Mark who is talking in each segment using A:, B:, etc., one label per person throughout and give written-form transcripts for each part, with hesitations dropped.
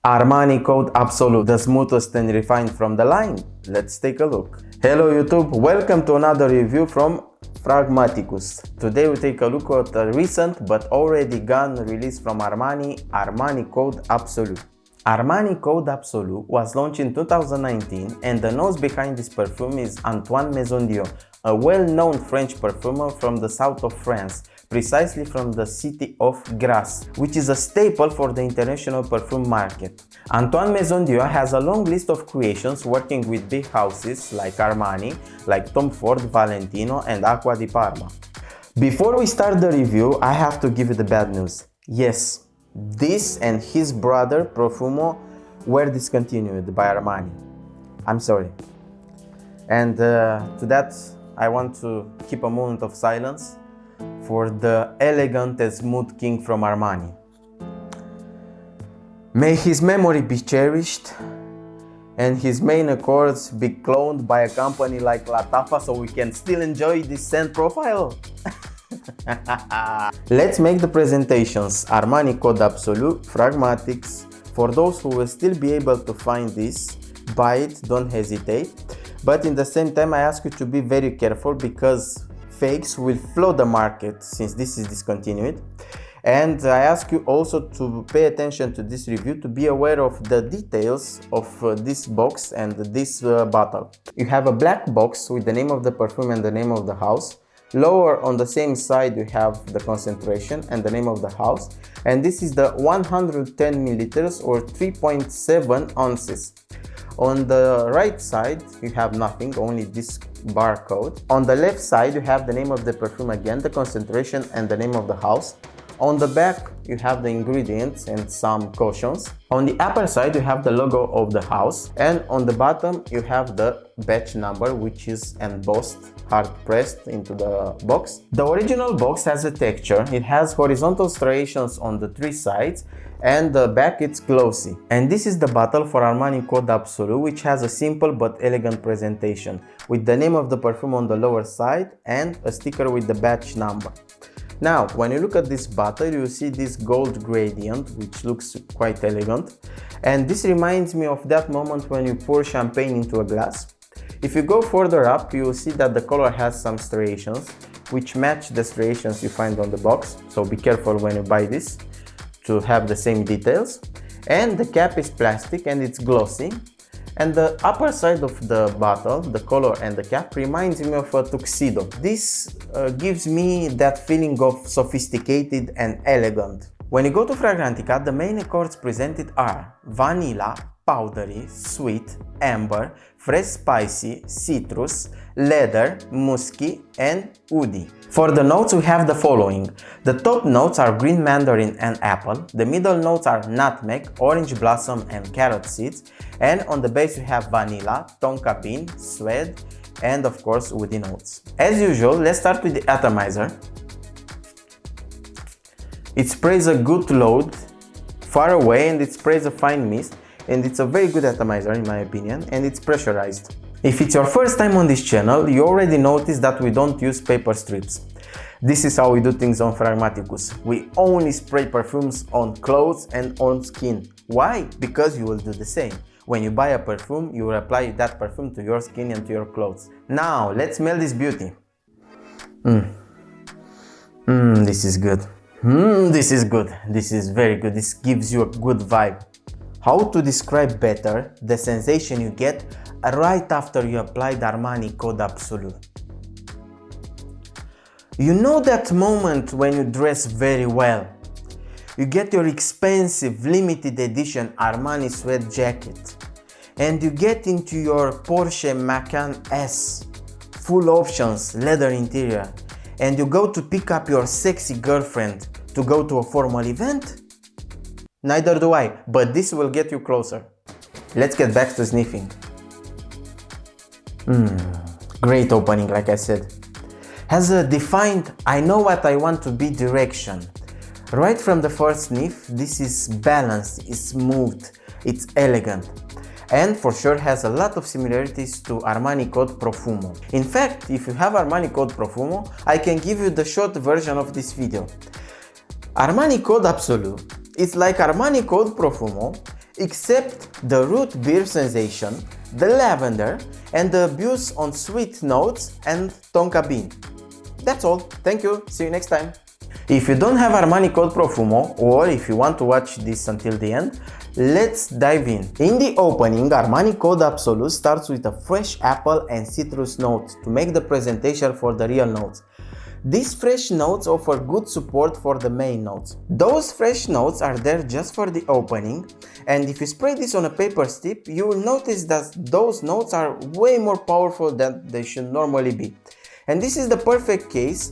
A: Armani Code Absolu, the smoothest and refined from the line. Let's take a look. Hello YouTube, welcome to another review from Pragmaticus. Today we take a look at a recent but already gone release from Armani, Armani Code Absolu. Armani Code Absolu was launched in 2019 and the nose behind this perfume is Antoine Maisondieu, a well-known French perfumer from the south of France, precisely from the city of Grasse, which is a staple for the international perfume market. Antoine Maisondieu has a long list of creations working with big houses like Armani, like Tom Ford, Valentino and Acqua di Parma. Before we start the review, I have to give you the bad news. Yes, this and his brother Profumo were discontinued by Armani. I'm sorry. And to that I want to keep a moment of silence for the elegant and smooth king from Armani. May his memory be cherished and his main accords be cloned by a company like Latafa so we can still enjoy this scent profile. Let's make the presentations. Armani Code Absolu, Pragmatics. For those who will still be able to find this, buy it, don't hesitate. But in the same time I ask you to be very careful because fakes will flood the market since this is discontinued. And I ask you also to pay attention to this review, to be aware of the details of this box and this bottle. You have a black box with the name of the perfume and the name of the house. Lower on the same side you have the concentration and the name of the house. And this is the 110 milliliters or 3.7 ounces. On the right side you have nothing, only this barcode. On the left side you have the name of the perfume again, the concentration and the name of the house. On the back you have the ingredients and some cautions. On the upper side you have the logo of the house, and on the bottom you have the batch number, which is embossed, hard pressed into the box. The original box has a texture. It has horizontal striations on the three sides and the back it's glossy. And this is the bottle for Armani Code Absolu, which has a simple but elegant presentation with the name of the perfume on the lower side and a sticker with the batch number. Now, when you look at this bottle, you see this gold gradient, which looks quite elegant. And this reminds me of that moment when you pour champagne into a glass. If you go further up, you will see that the color has some striations, which match the striations you find on the box. So be careful when you buy this to have the same details. And the cap is plastic and it's glossy. And the upper side of the bottle, the color and the cap, reminds me of a tuxedo. This gives me that feeling of sophisticated and elegant. When you go to Fragrantica, the main accords presented are vanilla, powdery, sweet, amber, fresh spicy, citrus, leather, musky and woody. For the notes we have the following. The top notes are green mandarin and apple, the middle notes are nutmeg, orange blossom and carrot seeds, and on the base we have vanilla, tonka bean, suede and of course woody notes. As usual, let's start with the atomizer. It sprays a good load far away and it sprays a fine mist, and it's a very good atomizer in my opinion, and it's pressurized. If it's your first time on this channel, you already noticed that we don't use paper strips. This is how we do things on Pragmaticus. We only spray perfumes on clothes and on skin. Why? Because you will do the same. When you buy a perfume, you will apply that perfume to your skin and to your clothes. Now, let's smell this beauty. This is good. This is good. This is very good. This gives you a good vibe. How to describe better the sensation you get right after you apply the Armani Code Absolu? You know that moment when you dress very well. You get your expensive limited edition Armani Suede jacket and you get into your Porsche Macan S, full options, leather interior, and you go to pick up your sexy girlfriend to go to a formal event? Neither do I, but this will get you closer. Let's get back to sniffing. Great opening, like I said. Has a defined I know what I want to be direction. Right from the first sniff, this is balanced, it's smooth, it's elegant. And for sure has a lot of similarities to Armani Code Profumo. In fact, if you have Armani Code Profumo, I can give you the short version of this video. Armani Code Absolu, it's like Armani Code Profumo, except the root beer sensation, the lavender, and the abuse on sweet notes and tonka bean. That's all. Thank you. See you next time. If you don't have Armani Code Profumo, or if you want to watch this until the end, let's dive in. In the opening, Armani Code Absolu starts with a fresh apple and citrus note to make the presentation for the real notes. These fresh notes offer good support for the main notes. Those fresh notes are there just for the opening, and if you spray this on a paper strip, you will notice that those notes are way more powerful than they should normally be. And this is the perfect case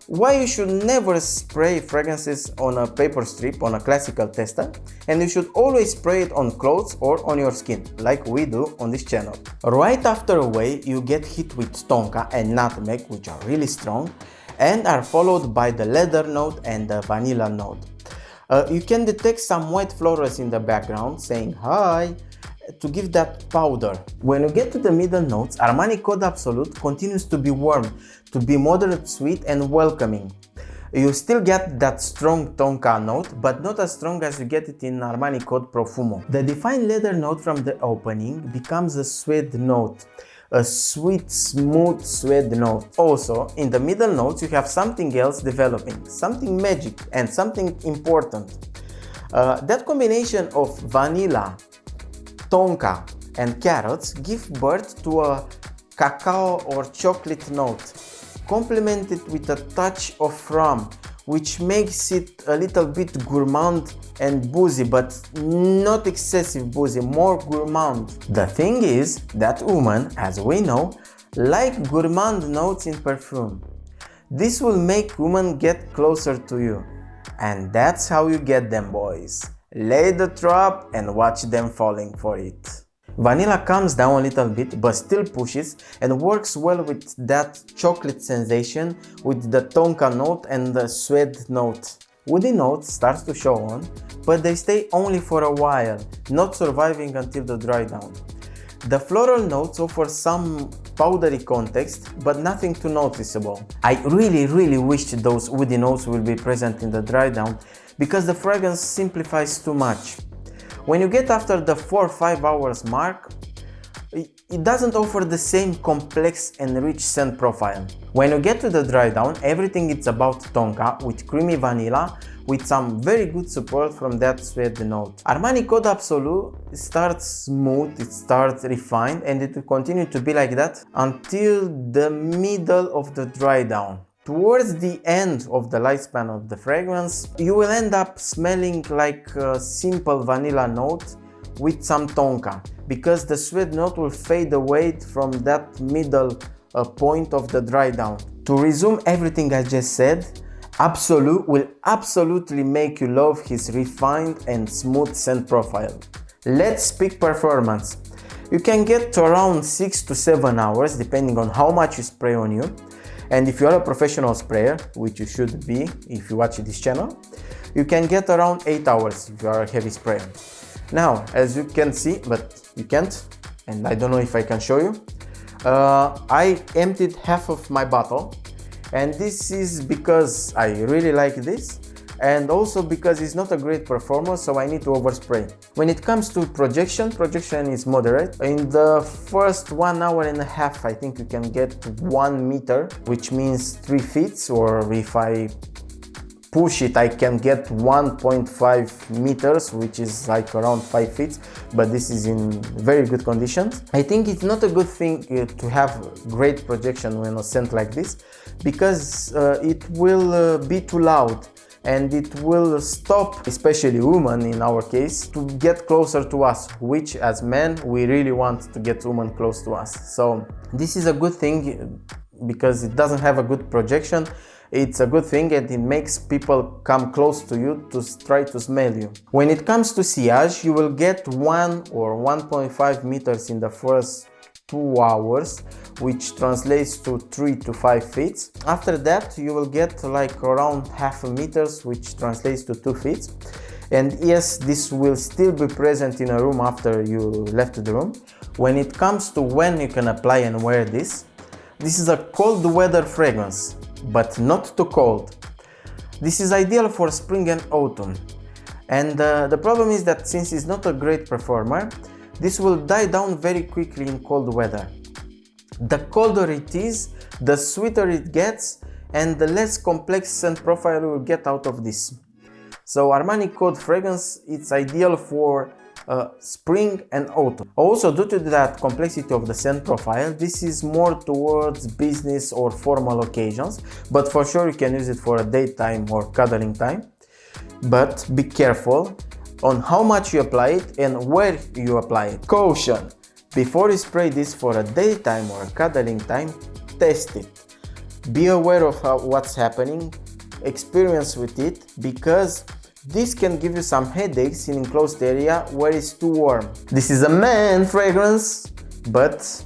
A: why you should never spray fragrances on a paper strip, on a classical tester, and you should always spray it on clothes or on your skin, like we do on this channel. Right after away, you get hit with tonka and nutmeg, which are really strong, and are followed by the leather note and the vanilla note. You can detect some white florals in the background saying hi, to give that powder. When you get to the middle notes, Armani Code Absolu continues to be warm, to be moderate sweet and welcoming. You still get that strong tonka note, but not as strong as you get it in Armani Code Profumo. The defined leather note from the opening becomes a suede note, a sweet, smooth suede note. Also, in the middle notes you have something else developing, something magic and something important. That combination of vanilla, tonka and carrots give birth to a cacao or chocolate note, complemented with a touch of rum, which makes it a little bit gourmand and boozy, but not excessive boozy, more gourmand. The thing is that women, as we know, like gourmand notes in perfume. This will make women get closer to you. And that's how you get them, boys. Lay the trap and watch them falling for it. Vanilla comes down a little bit but still pushes and works well with that chocolate sensation with the tonka note and the suede note. Woody note starts to show on, but they stay only for a while, not surviving until the dry down. The floral notes offer some powdery context, but nothing too noticeable. I really wish those woody notes will be present in the dry down, because the fragrance simplifies too much. When you get after the 4 or 5 hours mark, it doesn't offer the same complex and rich scent profile. When you get to the dry down, everything is about tonka with creamy vanilla with some very good support from that suede note. Armani Code Absolu starts smooth, it starts refined, and it will continue to be like that until the middle of the dry down. Towards the end of the lifespan of the fragrance, you will end up smelling like a simple vanilla note with some tonka, because the suede note will fade away from that middle point of the dry down. To resume everything I just said, Absolu will absolutely make you love his refined and smooth scent profile. Let's speak performance. You can get to around 6 to 7 hours depending on how much you spray on you. And if you are a professional sprayer, which you should be if you watch this channel, you can get around 8 hours if you are a heavy sprayer. Now, as you can see, but you can't, and I don't know if I can show you, I emptied half of my bottle, and this is because I really like this, and also because it's not a great performer, so I need to overspray. When it comes to projection is moderate. In the first 1 hour and a half, I think you can get 1 meter, which means 3 feet, or if I push it, I can get 1.5 meters, which is like around 5 feet, but this is in very good conditions. I think it's not a good thing to have great projection when a scent like this, because it will be too loud, and it will stop, especially women in our case, to get closer to us, which as men, we really want to get women close to us. So this is a good thing, because it doesn't have a good projection. It's a good thing, and it makes people come close to you to try to smell you. When it comes to sillage, you will get 1 or 1.5 meters in the first 2 hours, which translates to 3 to 5 feet. After that, you will get like around half a meters, which translates to 2 feet. And yes, this will still be present in a room after you left the room. When it comes to when you can apply and wear this is a cold weather fragrance, but not too cold. This is ideal for spring and autumn. And the problem is that since it's not a great performer, this will die down very quickly in cold weather. The colder it is, the sweeter it gets, and the less complex scent profile you will get out of this. So Armani Code fragrance, it's ideal for spring and autumn. Also, due to that complexity of the scent profile, this is more towards business or formal occasions, but for sure you can use it for a daytime or cuddling time. But be careful on how much you apply it and where you apply it. Caution! Before you spray this for a daytime or a cuddling time, test it. Be aware of what's happening, experience with it, because this can give you some headaches in enclosed area where it's too warm. This is a man fragrance, but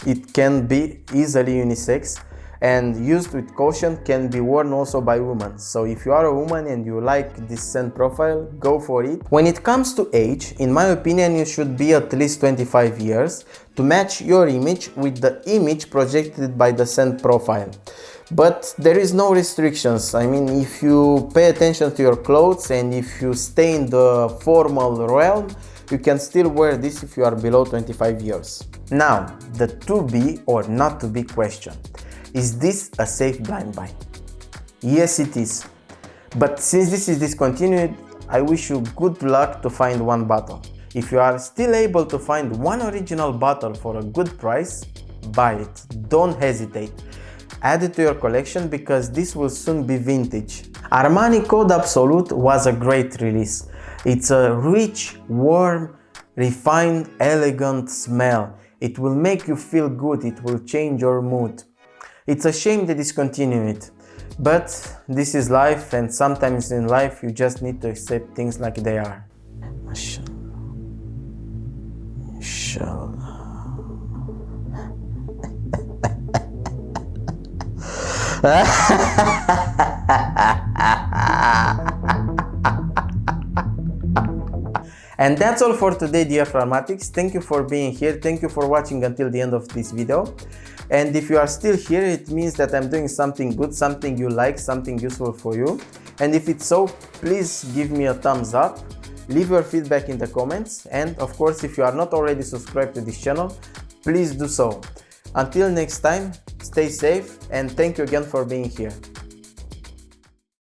A: it can be easily unisex, and used with caution can be worn also by women. So if you are a woman and you like this scent profile, go for it. When it comes to age, in my opinion, you should be at least 25 years to match your image with the image projected by the scent profile. But there is no restrictions. I mean, if you pay attention to your clothes and if you stay in the formal realm, you can still wear this if you are below 25 years. Now, the to be or not to be question. Is this a safe blind buy? Yes, it is. But since this is discontinued, I wish you good luck to find one bottle. If you are still able to find one original bottle for a good price, buy it. Don't hesitate. Add it to your collection because this will soon be vintage. Armani Code Absolu was a great release. It's a rich, warm, refined, elegant smell. It will make you feel good. It will change your mood. It's a shame they discontinue it, but this is life, and sometimes in life you just need to accept things like they are. And that's all for today, dear Pharmatics. Thank you for being here. Thank you for watching until the end of this video. And if you are still here, it means that I'm doing something good, something you like, something useful for you. And if it's so, please give me a thumbs up, leave your feedback in the comments, and of course, if you are not already subscribed to this channel, please do so. Until next time, stay safe, and thank you again for being here.